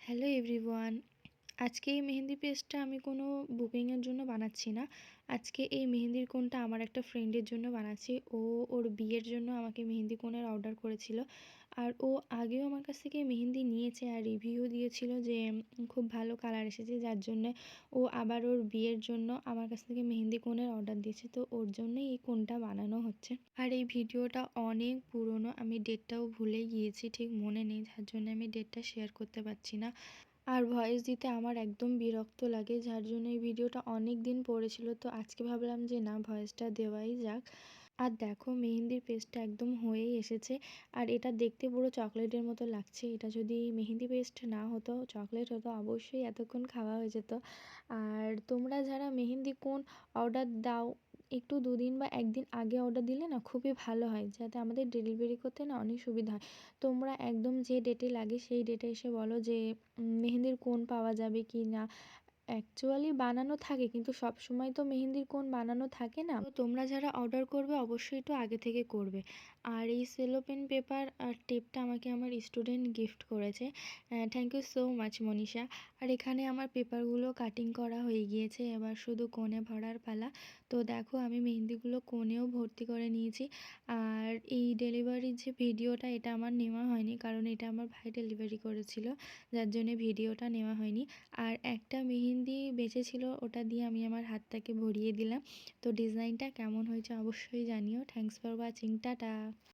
Hello everyone. আজকে এই মেহেন্দি পেস্টটা আমি কোনো বুকিংয়ের জন্য বানাচ্ছি না। আজকে এই মেহেন্দির কোনটা আমার একটা ফ্রেন্ডের জন্য বানাচ্ছি। ও ওর বিয়ের জন্য আমাকে মেহেন্দি কোনের অর্ডার করেছিল। আর ও আগেও আমার কাছ থেকে মেহেন্দি নিয়েছে আর রিভিউ দিয়েছিল যে খুব ভালো কালার এসেছে, যার জন্যে ও আবার ওর বিয়ের জন্য আমার কাছ থেকে মেহেন্দি কোনের অর্ডার দিয়েছে। তো ওর জন্যই এই কোনটা বানানো হচ্ছে। আর এই ভিডিওটা অনেক পুরনো, আমি ডেটটাও ভুলে গিয়েছি, ঠিক মনে নেই, যার জন্য আমি ডেটটা শেয়ার করতে পারছি না। আর ভয়েস দিতে আমার একদম বিরক্ত লাগে, যার জন্য এই ভিডিওটা অনেক দিন পড়েছিল। তো আজকে ভাবলাম যে না, ভয়েসটা দেওয়াই যাক। আর দেখো, মেহেন্দির পেস্টটা একদম হয়েই এসেছে। আর এটা দেখতে পুরো চকলেটের মতো লাগছে। এটা যদি মেহেন্দি পেস্ট না হতো, চকলেট হতো, অবশ্যই এতক্ষণ খাওয়া হয়ে যেত। আর তোমরা যারা মেহেন্দি কোন অর্ডার দাও, একটু দুদিন বা একদিন আগে অর্ডার দিলে না খুবই ভালো হয়, যাতে আমাদের ডেলিভারি করতে না অনেক সুবিধা হয়। তোমরা একদম যে ডেটে লাগে সেই ডেটে এসে বলো যে মেহেন্দির কোন পাওয়া যাবে কি না। অ্যাকচুয়ালি বানানো থাকে, কিন্তু সব সময় তো মেহেন্দির কোন বানানো থাকে না। তো তোমরা যারা অর্ডার করবে অবশ্যই একটু আগে থেকে করবে। আর এই সেলো পেন পেপার আর টেপটা আমাকে আমার স্টুডেন্ট গিফট করেছে। Thank you so much Manisha. আর এখানে আমার পেপারগুলো কাটিং করা হয়ে গিয়েছে, এবার শুধু কোণে ভরার পালা। তো দেখো, আমি মেহেন্দিগুলো কোণেও ভর্তি করে নিয়েছি। আর এই ডেলিভারির যে ভিডিওটা, এটা আমার নেওয়া হয়নি, কারণ এটা আমার ভাই ডেলিভারি করেছিল, যার জন্য ভিডিওটা নেওয়া হয়নি। আর একটা মেহেন্দি বেঁচেছিল, ওটা দিয়ে আমি আমার হাতটাকে ভরিয়ে দিলাম। তো ডিজাইনটা কেমন হয়েছে অবশ্যই জানিও। Thanks for watching, tata.